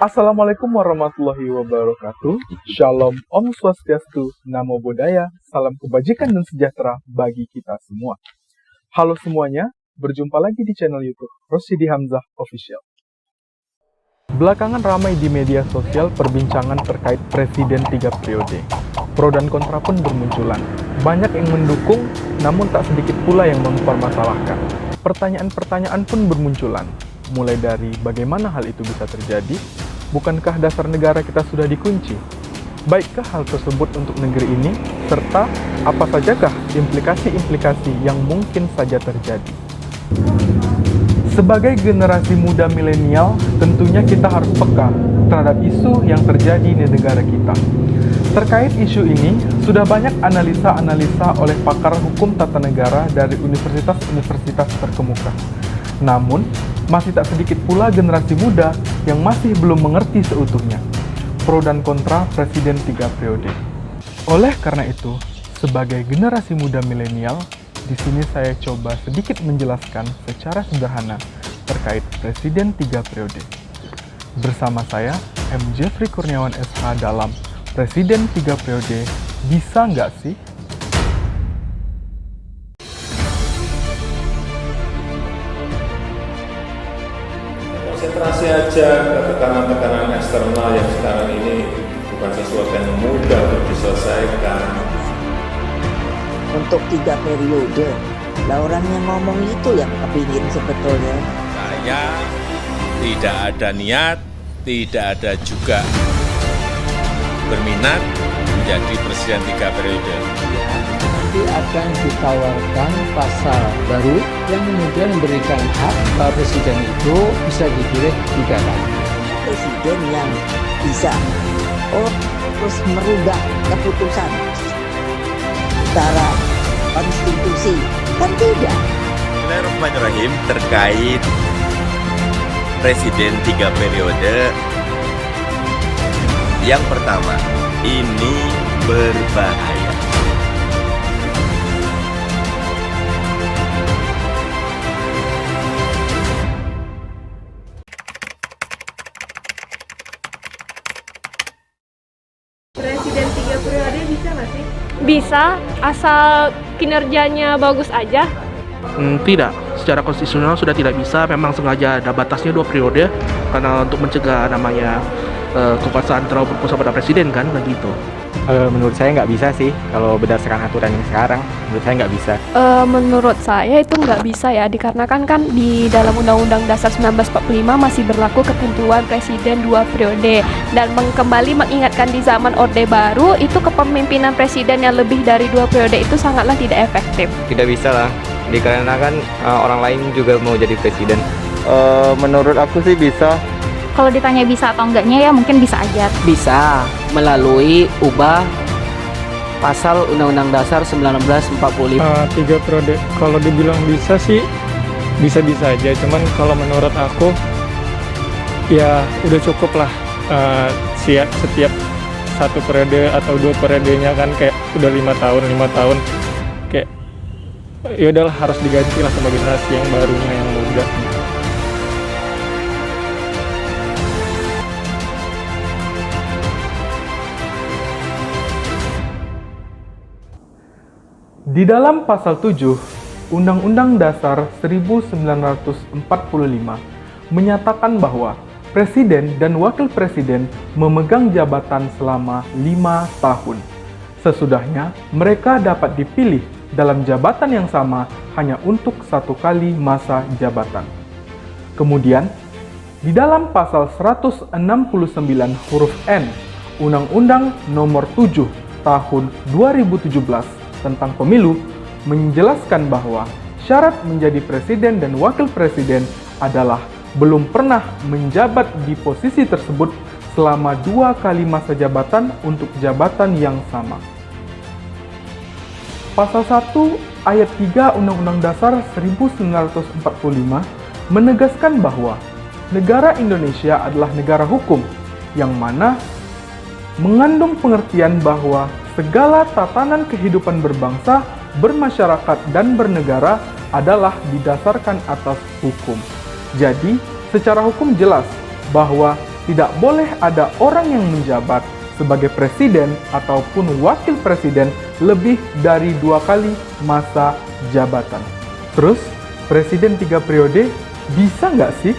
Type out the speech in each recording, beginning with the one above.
Assalamualaikum warahmatullahi wabarakatuh. Shalom, Om Swastiastu, Namo Buddhaya, salam kebajikan dan sejahtera bagi kita semua. Halo semuanya, berjumpa lagi di channel YouTube Rosyidi Hamzah Official. Belakangan ramai di media sosial perbincangan terkait Presiden 3 periode. Pro dan kontra pun bermunculan. Banyak yang mendukung, namun tak sedikit pula yang mempermasalahkan. Pertanyaan-pertanyaan pun bermunculan. Mulai dari bagaimana hal itu bisa terjadi, bukankah dasar negara kita sudah dikunci? Baikkah hal tersebut untuk negeri ini, serta apa sajakah implikasi-implikasi yang mungkin saja terjadi? Sebagai generasi muda milenial, tentunya kita harus peka terhadap isu yang terjadi di negara kita. Terkait isu ini, sudah banyak analisa-analisa oleh pakar hukum tata negara dari universitas-universitas terkemuka. Namun, masih tak sedikit pula generasi muda yang masih belum mengerti seutuhnya pro dan kontra Presiden 3 periode. Oleh karena itu, sebagai generasi muda milenial, di sini saya coba sedikit menjelaskan secara sederhana terkait Presiden 3 periode. Bersama saya, M. Jeffrey Kurniawan SH dalam Presiden 3 periode bisa nggak sih? Konsentrasi aja ke tekanan-tekanan eksternal yang sekarang ini bukan sesuatu yang mudah untuk diselesaikan. Untuk 3 periode, lah orang yang ngomong itu yang kepingin sebetulnya. Saya tidak ada niat, tidak ada juga berminat menjadi Presiden 3 periode. Nanti akan ditawarkan pasal baru yang kemudian memberikan hak presiden itu bisa dipilih 3 kali. Presiden yang bisa terus merubah keputusan secara konstitusi, kan tidak. Bismillahirrahmanirrahim. Terkait Presiden 3 periode, yang pertama, ini berbahaya. Presiden 3 periode bisa nggak sih? Bisa, asal kinerjanya bagus aja. Tidak, secara konstitusional sudah tidak bisa. Memang sengaja ada batasnya 2 periode karena untuk mencegah namanya kekuasaan terlalu berkuasa pada presiden kan, begitu. Menurut saya nggak bisa sih, kalau berdasarkan aturan yang sekarang, menurut saya nggak bisa. Menurut saya itu nggak bisa ya, dikarenakan kan di dalam Undang-Undang Dasar 1945 masih berlaku ketentuan Presiden 2 periode, dan kembali mengingatkan di zaman Orde Baru itu kepemimpinan presiden yang lebih dari 2 periode itu sangatlah tidak efektif. Tidak bisa lah, dikarenakan orang lain juga mau jadi presiden. Menurut aku sih bisa. Kalau ditanya bisa atau enggaknya ya mungkin bisa aja. Bisa melalui ubah pasal Undang-Undang Dasar 1945. 3 periode, kalau dibilang bisa sih, bisa-bisa aja. Cuman kalau menurut aku, ya udah cukup lah. Setiap 1 periode atau 2 periodenya kan kayak udah 5 tahun. Kayak ya udahlah, harus diganti lah sama generasi yang barunya, yang muda. Di dalam pasal 7 Undang-Undang Dasar 1945 menyatakan bahwa Presiden dan Wakil Presiden memegang jabatan selama 5 tahun. Sesudahnya, mereka dapat dipilih dalam jabatan yang sama hanya untuk 1 kali masa jabatan. Kemudian, di dalam pasal 169 huruf N Undang-Undang Nomor 7 Tahun 2017 tentang pemilu menjelaskan bahwa syarat menjadi presiden dan wakil presiden adalah belum pernah menjabat di posisi tersebut selama 2 kali masa jabatan untuk jabatan yang sama. Pasal 1 ayat 3 Undang-Undang Dasar 1945 menegaskan bahwa negara Indonesia adalah negara hukum yang mana mengandung pengertian bahwa segala tatanan kehidupan berbangsa, bermasyarakat, dan bernegara adalah didasarkan atas hukum. Jadi, secara hukum jelas bahwa tidak boleh ada orang yang menjabat sebagai presiden ataupun wakil presiden lebih dari 2 kali masa jabatan. Terus, presiden 3 periode bisa nggak sih?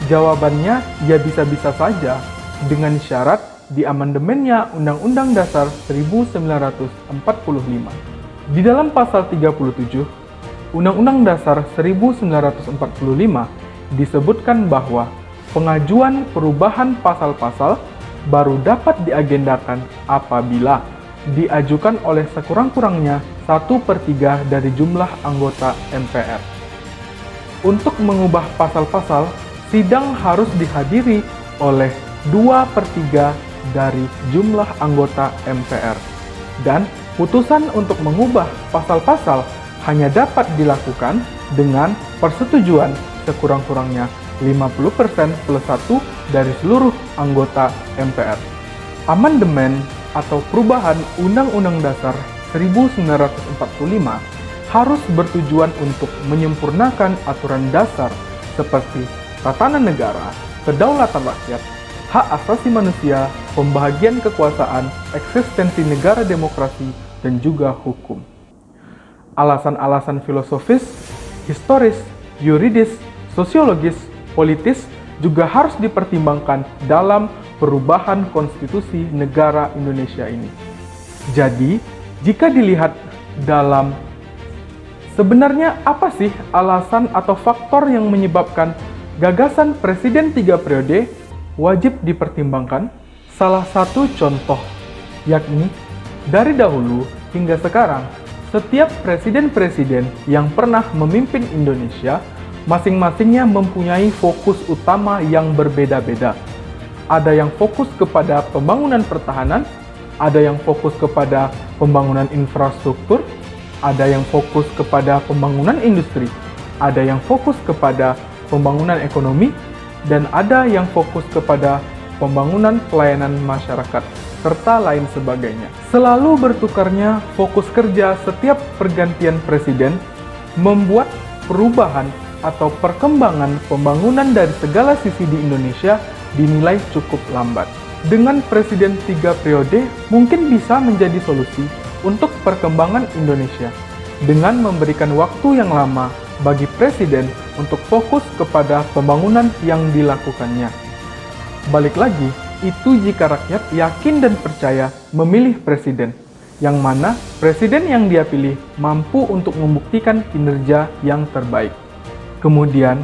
Jawabannya ya bisa-bisa saja, dengan syarat di amandemennya Undang-Undang Dasar 1945. Di dalam pasal 37, Undang-Undang Dasar 1945 disebutkan bahwa pengajuan perubahan pasal-pasal baru dapat diagendakan apabila diajukan oleh sekurang-kurangnya 1/3 dari jumlah anggota MPR. Untuk mengubah pasal-pasal, sidang harus dihadiri oleh 2/3 dari jumlah anggota MPR. Dan putusan untuk mengubah pasal-pasal hanya dapat dilakukan dengan persetujuan sekurang-kurangnya 50% plus 1 dari seluruh anggota MPR. Amandemen atau perubahan Undang-Undang Dasar 1945 harus bertujuan untuk menyempurnakan aturan dasar seperti tatanan negara, kedaulatan rakyat, hak asasi manusia, pembagian kekuasaan, eksistensi negara demokrasi, dan juga hukum. Alasan-alasan filosofis, historis, yuridis, sosiologis, politis juga harus dipertimbangkan dalam perubahan konstitusi negara Indonesia ini. Jadi, jika dilihat dalam sebenarnya apa sih alasan atau faktor yang menyebabkan gagasan Presiden 3 periode wajib dipertimbangkan? Salah satu contoh, yakni dari dahulu hingga sekarang, setiap presiden-presiden yang pernah memimpin Indonesia masing-masingnya mempunyai fokus utama yang berbeda-beda. Ada yang fokus kepada pembangunan pertahanan, ada yang fokus kepada pembangunan infrastruktur, ada yang fokus kepada pembangunan industri, ada yang fokus kepada pembangunan ekonomi, dan ada yang fokus kepada pembangunan pelayanan masyarakat, serta lain sebagainya. Selalu bertukarnya fokus kerja setiap pergantian presiden membuat perubahan atau perkembangan pembangunan dari segala sisi di Indonesia dinilai cukup lambat. Dengan presiden 3 periode mungkin bisa menjadi solusi untuk perkembangan Indonesia dengan memberikan waktu yang lama bagi presiden untuk fokus kepada pembangunan yang dilakukannya. Balik lagi, itu jika rakyat yakin dan percaya memilih presiden, yang mana presiden yang dia pilih mampu untuk membuktikan kinerja yang terbaik. Kemudian,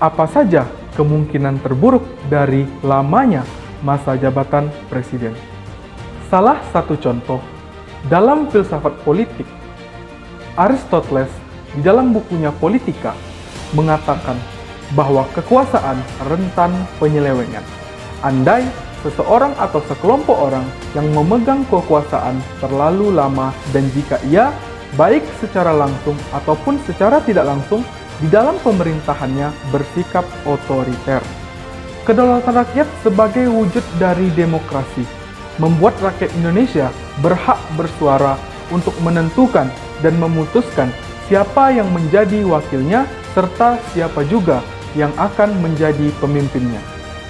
apa saja kemungkinan terburuk dari lamanya masa jabatan presiden? Salah satu contoh, dalam filsafat politik, Aristoteles di dalam bukunya Politika mengatakan bahwa kekuasaan rentan penyelewengan. Andai seseorang atau sekelompok orang yang memegang kekuasaan terlalu lama dan jika ia baik secara langsung ataupun secara tidak langsung di dalam pemerintahannya bersikap otoriter. Kedaulatan rakyat sebagai wujud dari demokrasi membuat rakyat Indonesia berhak bersuara untuk menentukan dan memutuskan siapa yang menjadi wakilnya serta siapa juga yang akan menjadi pemimpinnya.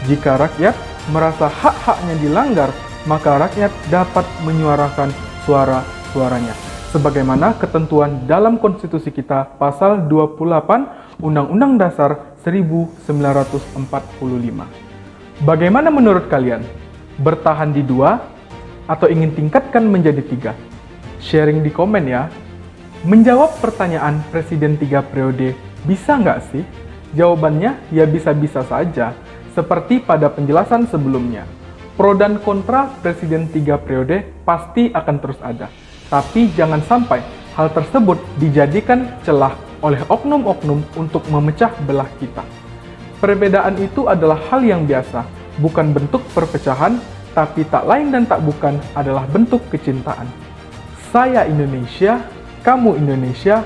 Jika rakyat merasa hak-haknya dilanggar, maka rakyat dapat menyuarakan suara-suaranya. Sebagaimana ketentuan dalam konstitusi kita pasal 28 Undang-Undang Dasar 1945. Bagaimana menurut kalian? Bertahan di 2 atau ingin tingkatkan menjadi 3? Sharing di komen ya. Menjawab pertanyaan Presiden 3 periode bisa nggak sih? Jawabannya ya bisa-bisa saja. Seperti pada penjelasan sebelumnya. Pro dan kontra Presiden 3 periode pasti akan terus ada. Tapi jangan sampai hal tersebut dijadikan celah oleh oknum-oknum untuk memecah belah kita. Perbedaan itu adalah hal yang biasa, bukan bentuk perpecahan, tapi tak lain dan tak bukan adalah bentuk kecintaan. Saya Indonesia, kamu Indonesia,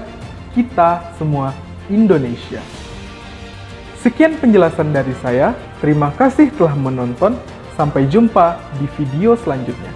kita semua Indonesia. Sekian penjelasan dari saya, terima kasih telah menonton, sampai jumpa di video selanjutnya.